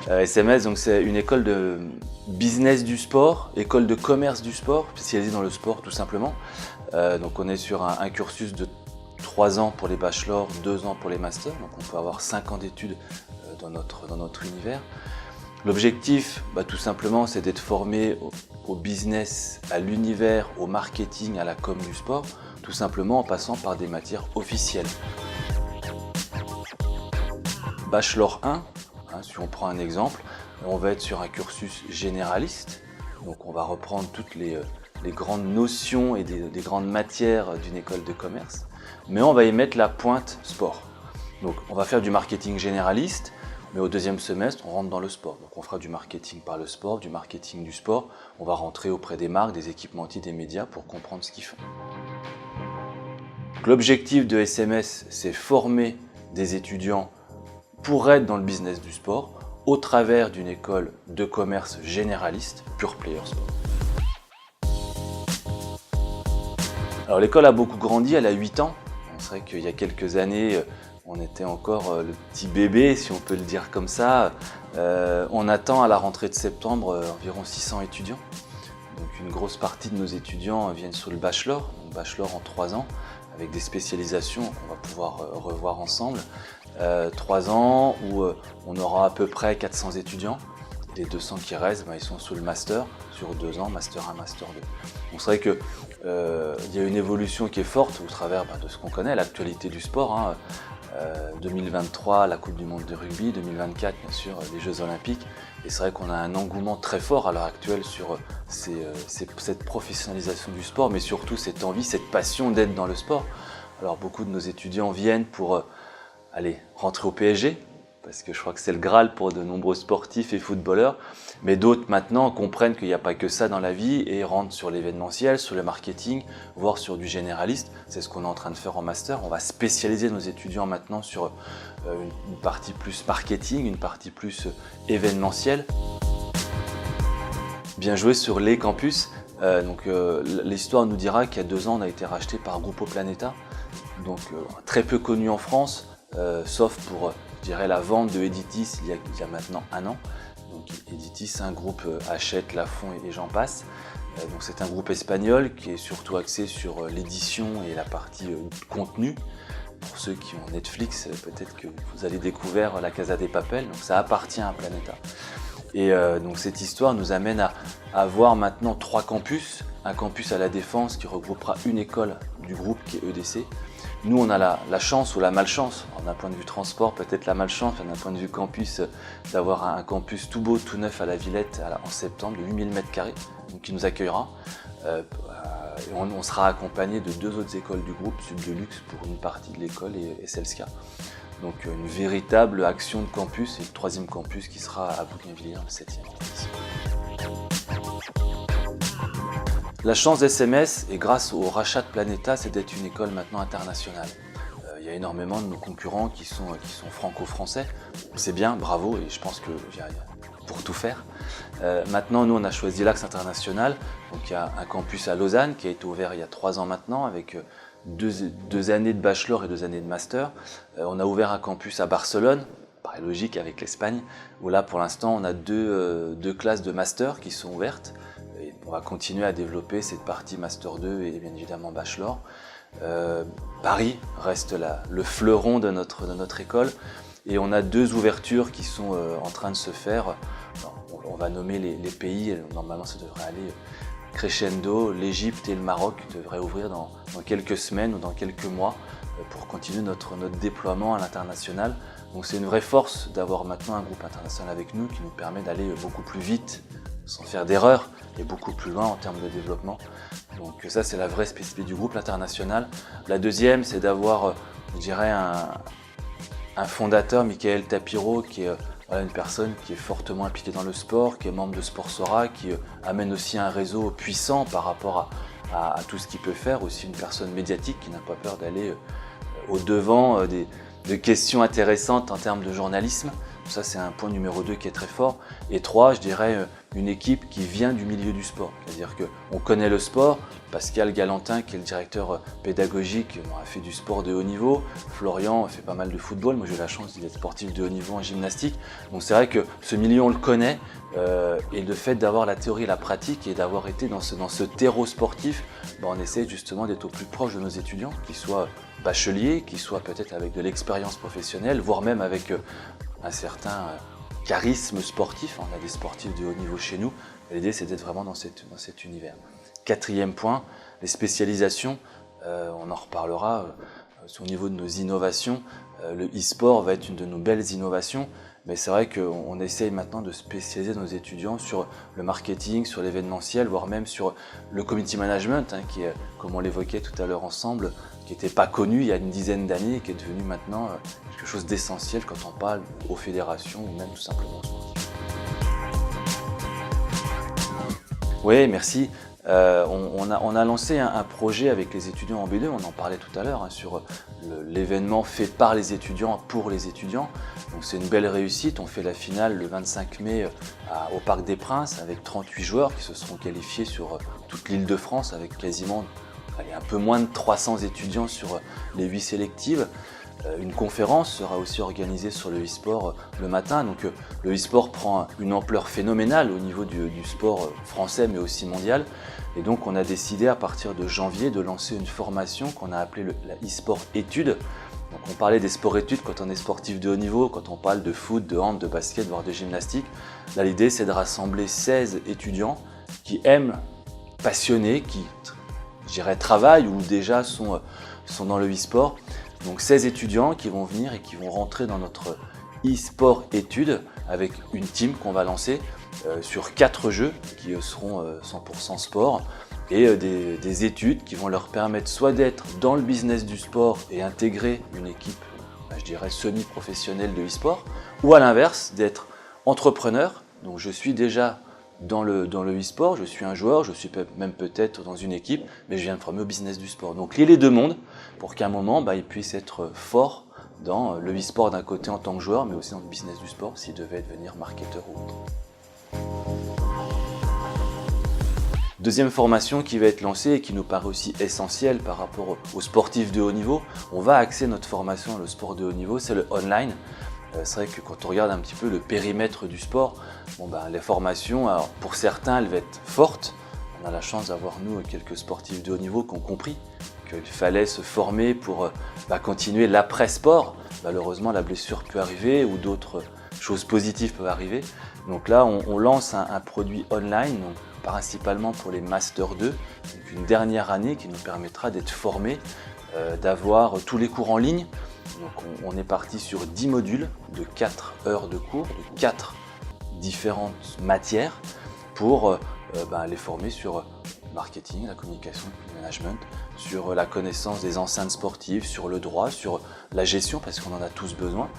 SMS, donc c'est une école de business du sport, école de commerce du sport, spécialisée dans le sport tout simplement. Donc on est sur un cursus de 3 ans pour les bachelors, 2 ans pour les masters, donc on peut avoir 5 ans d'études dans notre univers. L'objectif, tout simplement, c'est d'être formé au business, à l'univers, au marketing, à la com du sport, tout simplement en passant par des matières officielles. Bachelor 1, si on prend un exemple, on va être sur un cursus généraliste, donc on va reprendre toutes les grandes notions et des grandes matières d'une école de commerce, mais on va y mettre la pointe sport. Donc on va faire du marketing généraliste, mais au deuxième semestre, on rentre dans le sport. Donc on fera du marketing par le sport, du marketing du sport. On va rentrer auprès des marques, des équipementiers, des médias pour comprendre ce qu'ils font. L'objectif de SMS, c'est former des étudiants pour être dans le business du sport au travers d'une école de commerce généraliste, Pure Player Sport. Alors l'école a beaucoup grandi, elle a 8 ans. C'est vrai qu'il y a quelques années, on était encore le petit bébé, si on peut le dire comme ça. On attend à la rentrée de septembre environ 600 étudiants. Donc une grosse partie de nos étudiants viennent sur le bachelor, donc bachelor en 3 ans, avec des spécialisations qu'on va pouvoir revoir ensemble. 3 ans où on aura à peu près 400 étudiants. Les 200 qui restent, ils sont sous le master, sur 2 ans, master 1, master 2. Donc c'est vrai qu'il y a une évolution qui est forte au travers de ce qu'on connaît, l'actualité du sport. 2023, la Coupe du Monde de rugby, 2024, bien sûr, les Jeux Olympiques. Et c'est vrai qu'on a un engouement très fort à l'heure actuelle sur cette professionnalisation du sport, mais surtout cette envie, cette passion d'être dans le sport. Alors beaucoup de nos étudiants viennent pour rentrer au PSG, parce que je crois que c'est le Graal pour de nombreux sportifs et footballeurs, mais d'autres maintenant comprennent qu'il n'y a pas que ça dans la vie et rentrent sur l'événementiel, sur le marketing, voire sur du généraliste. C'est ce qu'on est en train de faire en master. On va spécialiser nos étudiants maintenant sur une partie plus marketing, une partie plus événementielle. Bien joué sur les campus. L'histoire nous dira qu'il y a 2 ans, on a été racheté par Grupo Planeta, donc très peu connu en France, sauf pour la vente de Editis il y a maintenant 1 an. Donc Editis, un groupe Hachette, Lafon et j'en passe. Donc c'est un groupe espagnol qui est surtout axé sur l'édition et la partie contenu. Pour ceux qui ont Netflix, peut-être que vous allez découvrir La Casa de Papel, donc ça appartient à Planeta. Et donc cette histoire nous amène à avoir maintenant 3 campus. Un campus à La Défense qui regroupera une école du groupe qui est EDC. Nous, on a la chance ou la malchance, d'un point de vue transport, peut-être la malchance, d'un point de vue campus, d'avoir un campus tout beau, tout neuf à la Villette en septembre, de 8000 m², donc qui nous accueillera. On sera accompagné de 2 autres écoles du groupe, Sud de Luxe pour une partie de l'école et Selska. Donc une véritable action de campus et le 3e campus qui sera à Bougainvillers, le 7e arrondissement. La chance d'SMS, et grâce au rachat de Planeta, c'est d'être une école maintenant internationale. Il y a énormément de nos concurrents qui sont franco-français. C'est bien, bravo, et je pense que pour tout faire. Maintenant, nous, on a choisi l'axe international. Donc, il y a un campus à Lausanne qui a été ouvert il y a 3 ans maintenant, avec 2 années de bachelor et 2 années de master. On a ouvert un campus à Barcelone, paraît logique avec l'Espagne, où là, pour l'instant, on a 2 classes de master qui sont ouvertes. Et on va continuer à développer cette partie Master 2 et bien évidemment Bachelor. Paris reste le fleuron de notre école et on a 2 ouvertures qui sont en train de se faire. On va nommer les pays, normalement ça devrait aller crescendo. L'Égypte et le Maroc devraient ouvrir dans quelques semaines ou dans quelques mois pour continuer notre déploiement à l'international. Donc c'est une vraie force d'avoir maintenant un groupe international avec nous qui nous permet d'aller beaucoup plus vite, sans faire d'erreur, et beaucoup plus loin en termes de développement. Donc ça, c'est la vraie spécificité du groupe, l'international. La deuxième, c'est d'avoir, je dirais, un fondateur, Michael Tapiro, qui est une personne qui est fortement impliquée dans le sport, qui est membre de Sportsora, qui amène aussi un réseau puissant par rapport à tout ce qu'il peut faire, aussi une personne médiatique qui n'a pas peur d'aller au-devant de questions intéressantes en termes de journalisme. Ça, c'est un point numéro 2 qui est très fort. Et 3, je dirais une équipe qui vient du milieu du sport. C'est-à-dire qu'on connaît le sport. Pascal Galantin, qui est le directeur pédagogique, a fait du sport de haut niveau. Florian fait pas mal de football. Moi, j'ai eu la chance d'être sportif de haut niveau en gymnastique. Donc, c'est vrai que ce milieu, on le connaît. Et le fait d'avoir la théorie et la pratique et d'avoir été dans ce terreau sportif, on essaie justement d'être au plus proche de nos étudiants, qu'ils soient bacheliers, qu'ils soient peut-être avec de l'expérience professionnelle, voire même avec un certain charisme sportif. On a des sportifs de haut niveau chez nous. L'idée, c'est d'être vraiment dans cet univers. 4e point, les spécialisations. On en reparlera au niveau de nos innovations. Le e-sport va être une de nos belles innovations. Mais c'est vrai qu'on essaye maintenant de spécialiser nos étudiants sur le marketing, sur l'événementiel, voire même sur le community management, qui est, comme on l'évoquait tout à l'heure ensemble, qui n'était pas connu il y a une dizaine d'années et qui est devenu maintenant quelque chose d'essentiel quand on parle aux fédérations ou même tout simplement aux sportifs. Oui, merci. On a lancé un projet avec les étudiants en B2, on en parlait tout à l'heure, sur l'événement fait par les étudiants pour les étudiants. Donc c'est une belle réussite, on fait la finale le 25 mai au Parc des Princes avec 38 joueurs qui se seront qualifiés sur toute l'île de France avec quasiment un peu moins de 300 étudiants sur les 8 sélectives. Une conférence sera aussi organisée sur le e-sport le matin. Donc le e-sport prend une ampleur phénoménale au niveau du sport français mais aussi mondial. Et donc on a décidé à partir de janvier de lancer une formation qu'on a appelée la e-sport études. Donc on parlait des sports études quand on est sportif de haut niveau, quand on parle de foot, de hand, de basket, voire de gymnastique. Là l'idée c'est de rassembler 16 étudiants qui aiment, passionnés, qui je dirais travaillent ou déjà sont dans le e-sport. Donc 16 étudiants qui vont venir et qui vont rentrer dans notre e-sport études avec une team qu'on va lancer sur 4 jeux qui seront 100% sport et des études qui vont leur permettre soit d'être dans le business du sport et intégrer une équipe, je dirais semi-professionnelle de e-sport, ou à l'inverse d'être entrepreneur. Donc je suis déjà dans le e-sport, je suis un joueur, je suis même peut-être dans une équipe, mais je viens me former au business du sport. Donc lier les deux mondes pour qu'à un moment, ils puissent être forts dans le e-sport d'un côté en tant que joueur, mais aussi dans le business du sport s'ils devaient devenir marketeurs ou autre. Deuxième formation qui va être lancée et qui nous paraît aussi essentielle par rapport aux sportifs de haut niveau, on va axer notre formation dans le sport de haut niveau, c'est le online. C'est vrai que quand on regarde un petit peu le périmètre du sport, les formations, alors pour certains, elles vont être fortes. On a la chance d'avoir, nous, quelques sportifs de haut niveau qui ont compris qu'il fallait se former pour continuer l'après-sport. Malheureusement, la blessure peut arriver ou d'autres choses positives peuvent arriver. Donc là, on lance un produit online, donc principalement pour les Master 2, donc une dernière année qui nous permettra d'être formés, d'avoir tous les cours en ligne. Donc on est parti sur 10 modules de 4 heures de cours, de 4 différentes matières pour les former sur le marketing, la communication, le management, sur la connaissance des enceintes sportives, sur le droit, sur la gestion parce qu'on en a tous besoin.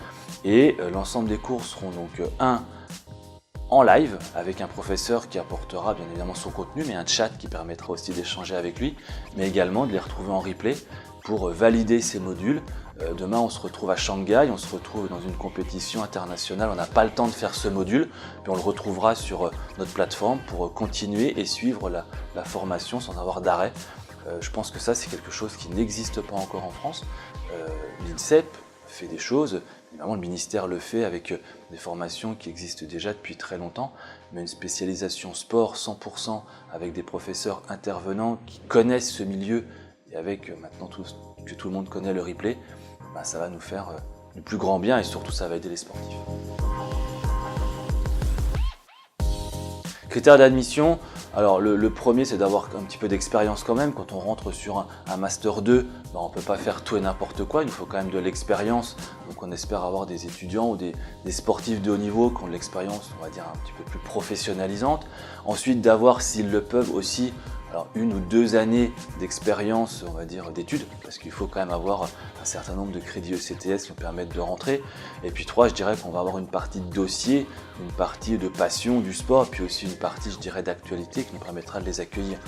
Et l'ensemble des cours seront donc en live avec un professeur qui apportera bien évidemment son contenu, mais un chat qui permettra aussi d'échanger avec lui, mais également de les retrouver en replay pour valider ces modules. Demain, on se retrouve à Shanghai, on se retrouve dans une compétition internationale, on n'a pas le temps de faire ce module, puis on le retrouvera sur notre plateforme pour continuer et suivre la formation sans avoir d'arrêt. Je pense que ça, c'est quelque chose qui n'existe pas encore en France. L'INSEP fait des choses, évidemment le ministère le fait avec des formations qui existent déjà depuis très longtemps, mais une spécialisation sport 100% avec des professeurs intervenants qui connaissent ce milieu et avec maintenant que tout le monde connaît le replay, ça va nous faire du plus grand bien et surtout ça va aider les sportifs. Critères d'admission, alors le premier c'est d'avoir un petit peu d'expérience quand même. Quand on rentre sur un Master 2, on ne peut pas faire tout et n'importe quoi, il nous faut quand même de l'expérience. Donc on espère avoir des étudiants ou des sportifs de haut niveau qui ont de l'expérience, on va dire un petit peu plus professionnalisante. Ensuite d'avoir, s'ils le peuvent aussi, alors 1 ou 2 années d'expérience, on va dire d'études, parce qu'il faut quand même avoir un certain nombre de crédits ECTS qui nous permettent de rentrer. Et puis 3, je dirais qu'on va avoir une partie de dossier, une partie de passion du sport, puis aussi une partie, je dirais, d'actualité qui nous permettra de les accueillir.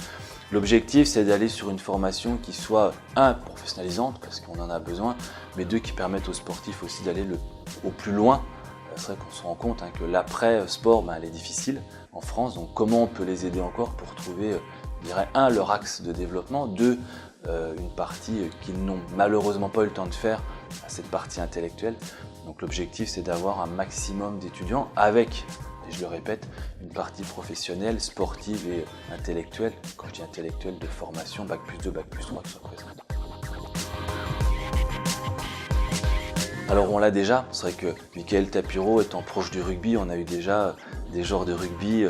L'objectif, c'est d'aller sur une formation qui soit, 1, professionnalisante, parce qu'on en a besoin, mais 2, qui permette aux sportifs aussi d'aller au plus loin c'est vrai qu'on se rend compte que l'après-sport, elle est difficile en France. Donc comment on peut les aider encore pour trouver, je dirais, leur axe de développement, une partie qu'ils n'ont malheureusement pas eu le temps de faire, cette partie intellectuelle. Donc l'objectif, c'est d'avoir un maximum d'étudiants avec, et je le répète, une partie professionnelle, sportive et intellectuelle. Quand je dis intellectuelle, de formation, Bac+2, Bac+3 qui soit présente. Alors on l'a déjà, c'est vrai que Michael Tapiro étant proche du rugby, on a eu déjà des joueurs de rugby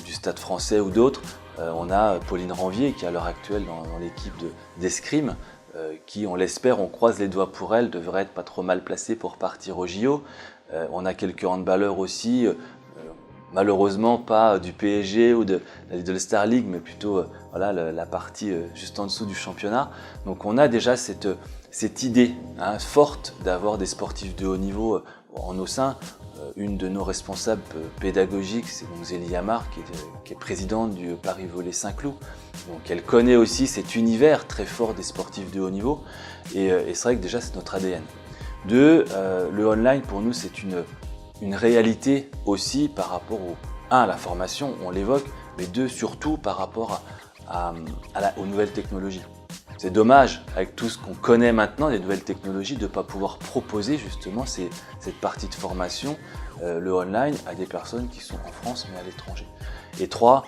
du Stade Français ou d'autres. On a Pauline Ranvier qui est à l'heure actuelle dans l'équipe d'escrime, qui, on l'espère, on croise les doigts pour elle, devrait être pas trop mal placée pour partir au JO. On a quelques handballeurs aussi, malheureusement pas du PSG ou de la Star League, mais plutôt voilà, la partie juste en dessous du championnat. Donc on a déjà cette idée forte d'avoir des sportifs de haut niveau en nos seins. Une de nos responsables pédagogiques, c'est donc Zélie Amar, qui est présidente du Paris Volley Saint-Cloud. Donc elle connaît aussi cet univers très fort des sportifs de haut niveau. Et c'est vrai que déjà c'est notre ADN. Le online pour nous c'est une réalité aussi par rapport à la formation, on l'évoque, mais surtout par rapport aux nouvelles technologies. C'est dommage, avec tout ce qu'on connaît maintenant des nouvelles technologies, de ne pas pouvoir proposer justement cette partie de formation, le online, à des personnes qui sont en France mais à l'étranger. Et 3,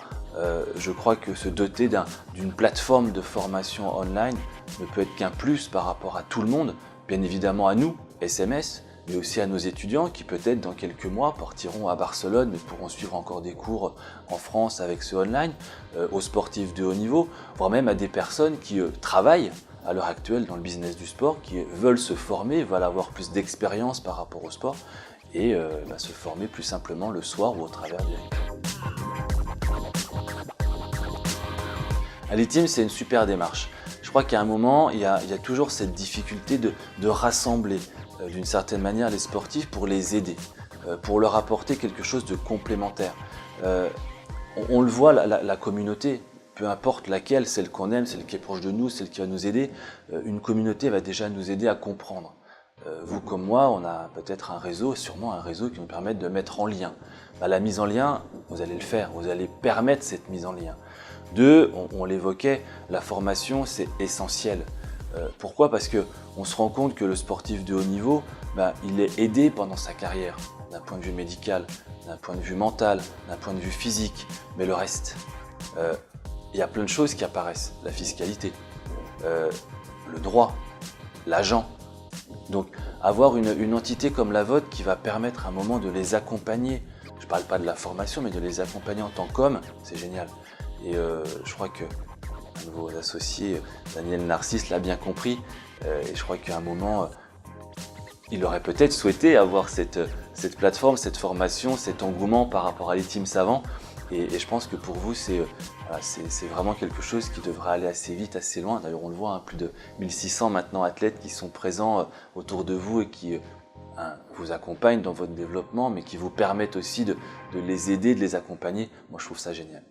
je crois que se doter d'une plateforme de formation online ne peut être qu'un plus par rapport à tout le monde, bien évidemment à nous, SMS, mais aussi à nos étudiants qui peut-être dans quelques mois partiront à Barcelone mais pourront suivre encore des cours en France avec ce online, aux sportifs de haut niveau, voire même à des personnes qui travaillent à l'heure actuelle dans le business du sport, qui veulent se former, veulent avoir plus d'expérience par rapport au sport et se former plus simplement le soir ou au travers des Aliteam, c'est une super démarche. Je crois qu'à un moment, il y a toujours cette difficulté de rassembler d'une certaine manière les sportifs pour les aider, pour leur apporter quelque chose de complémentaire. On le voit, la communauté, peu importe laquelle, celle qu'on aime, celle qui est proche de nous, celle qui va nous aider, une communauté va déjà nous aider à comprendre. Vous comme moi, on a peut-être un réseau, sûrement un réseau qui nous permet de mettre en lien. La mise en lien, vous allez le faire, vous allez permettre cette mise en lien. 2, on l'évoquait, la formation c'est essentiel. Pourquoi ? Parce qu'on se rend compte que le sportif de haut niveau, il est aidé pendant sa carrière, d'un point de vue médical, d'un point de vue mental, d'un point de vue physique, mais le reste, il y a plein de choses qui apparaissent, la fiscalité, le droit, l'agent. Donc avoir une entité comme la vôtre qui va permettre à un moment de les accompagner, je ne parle pas de la formation, mais de les accompagner en tant qu'hommes, c'est génial. Et je crois que un de vos associés, Daniel Narcisse, l'a bien compris. Et je crois qu'à un moment, il aurait peut-être souhaité avoir cette plateforme, cette formation, cet engouement par rapport à l'Aliteam Savant. Et je pense que pour vous, c'est vraiment quelque chose qui devrait aller assez vite, assez loin. D'ailleurs, on le voit, plus de 1600 maintenant athlètes qui sont présents autour de vous et qui vous accompagnent dans votre développement, mais qui vous permettent aussi de les aider, de les accompagner. Moi, je trouve ça génial.